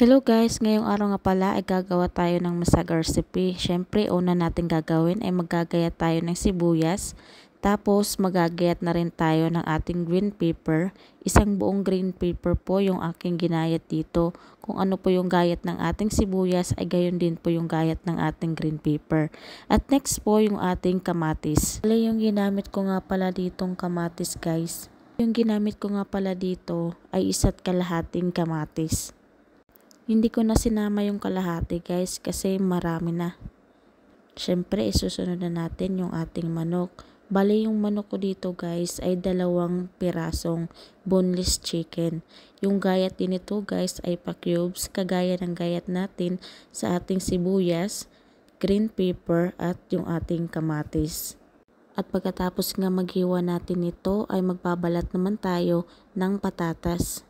Hello guys, ngayong araw nga pala ay gagawa tayo ng masaga recipe. Syempre, una natin gagawin ay maggagayat tayo ng sibuyas. Tapos magagayat na rin tayo ng ating green pepper. Isang buong green pepper po yung aking ginayat dito. Kung ano po yung gayat ng ating sibuyas ay gayon din po yung gayat ng ating green pepper. At next po yung ating kamatis. Yung ginamit ko nga pala ditong kamatis guys. Yung ginamit ko nga pala dito ay 1 kalahating kamatis. Hindi ko na sinama yung kalahati guys kasi marami na. Syempre isusunod na natin yung ating manok. Bali yung manok ko dito guys ay 2 pirasong boneless chicken. Yung gayat din ito guys ay pa-cubes kagaya ng gayat natin sa ating sibuyas, green pepper at yung ating kamatis. At pagkatapos nga maghiwa natin ito ay magbabalat naman tayo ng patatas.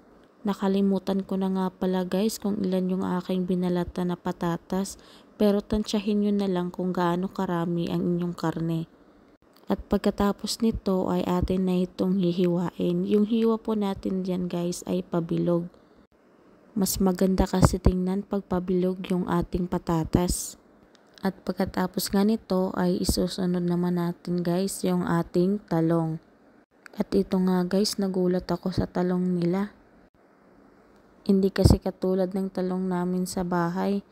Nakalimutan ko na nga pala guys kung ilan yung aking binalatan na patatas, pero tansyahin nyo na lang kung gaano karami ang inyong karne. At pagkatapos nito ay atin na itong hihiwain. Yung hiwa po natin dyan guys ay pabilog. Mas maganda kasi tingnan pag pabilog yung ating patatas. At pagkatapos nga nito ay isusunod naman natin guys yung ating talong. At ito nga guys, nagulat ako sa talong nila. Hindi kasi katulad ng talong namin sa bahay.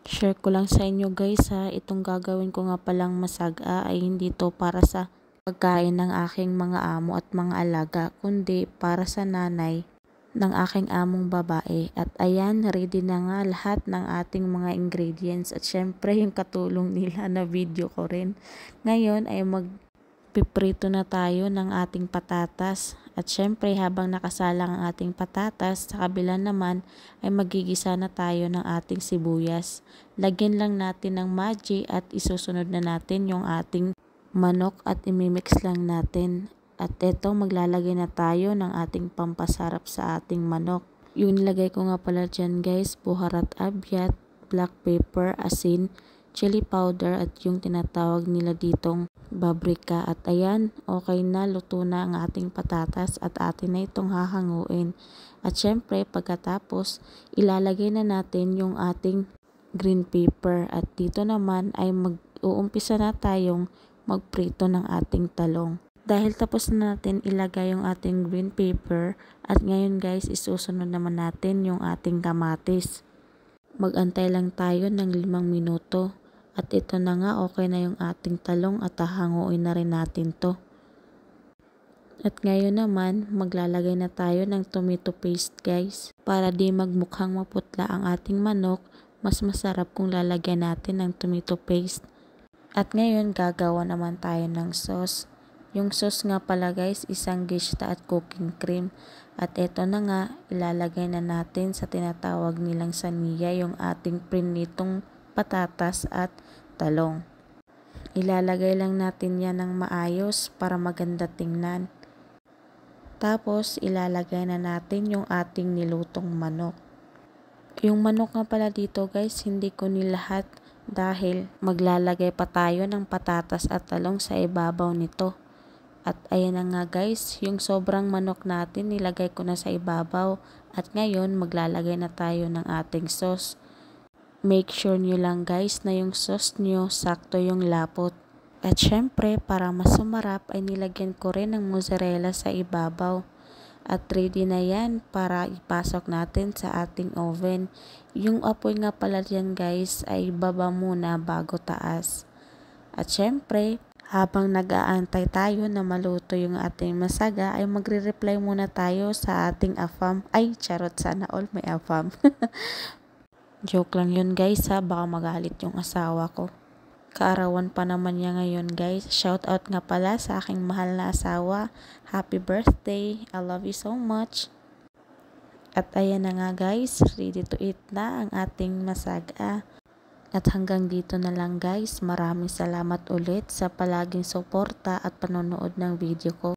Share ko lang sa inyo guys ha, itong gagawin ko nga palang masaga ay hindi to para sa pagkain ng aking mga amo at mga alaga, kundi para sa nanay ng aking among babae. At ayan, ready na nga lahat ng ating mga ingredients at syempre yung katulong nila na video ko rin. Ngayon ay piprito na tayo ng ating patatas. At syempre habang nakasalang ang ating patatas, sa kabila naman ay magigisa na tayo ng ating sibuyas. Lagyan lang natin ng Maggi at isusunod na natin yung ating manok at imimix lang natin. At eto, maglalagay na tayo ng ating pampasarap sa ating manok. Yung nilagay ko nga pala dyan guys, buharat abyat, black pepper, asin, chili powder at yung tinatawag nila ditong paprika. At ayan, okay na, luto na ang ating patatas at atin na itong hahanguin. At syempre pagkatapos ilalagay na natin yung ating green pepper at dito naman ay mag-uumpisa na tayong magprito ng ating talong. Dahil tapos na natin ilagay yung ating green pepper at ngayon guys isusunod naman natin yung ating kamatis. Mag-antay lang tayo ng 5 minuto. At ito na nga, okay na yung ating talong at hahanguin na rin natin to. At ngayon naman, maglalagay na tayo ng tomato paste guys. Para di magmukhang maputla ang ating manok, mas masarap kung lalagyan natin ng tomato paste. At ngayon, gagawa naman tayo ng sauce. Yung sauce nga pala guys, isang gishta at cooking cream. At ito na nga, ilalagay na natin sa tinatawag nilang saniya yung ating prinitong patatas at talong. Ilalagay lang natin yan ng maayos para maganda tingnan. Tapos ilalagay na natin yung ating nilutong manok. Yung manok nga pala dito guys, hindi ko nilahat dahil maglalagay pa tayo ng patatas at talong sa ibabaw nito. At ayan na nga guys, yung sobrang manok natin nilagay ko na sa ibabaw. At ngayon maglalagay na tayo ng ating sauce. Make sure nyo lang guys na yung sauce nyo sakto yung lapot. At syempre para mas sumarap ay nilagyan ko rin ng mozzarella sa ibabaw. At ready na yan para ipasok natin sa ating oven. Yung apoy nga pala dyan guys ay baba muna bago taas. At syempre habang nag-aantay tayo na maluto yung ating masaga ay magre-reply muna tayo sa ating afam. Ay charot, sana all may afam. Joke lang yun guys ha, baka magalit yung asawa ko. Kaarawan pa naman niya ngayon guys. Shout out nga pala sa aking mahal na asawa. Happy birthday, I love you so much. At ayan na nga guys, ready to eat na ang ating masaga. At hanggang dito na lang guys, maraming salamat ulit sa palaging suporta at panonood ng video ko.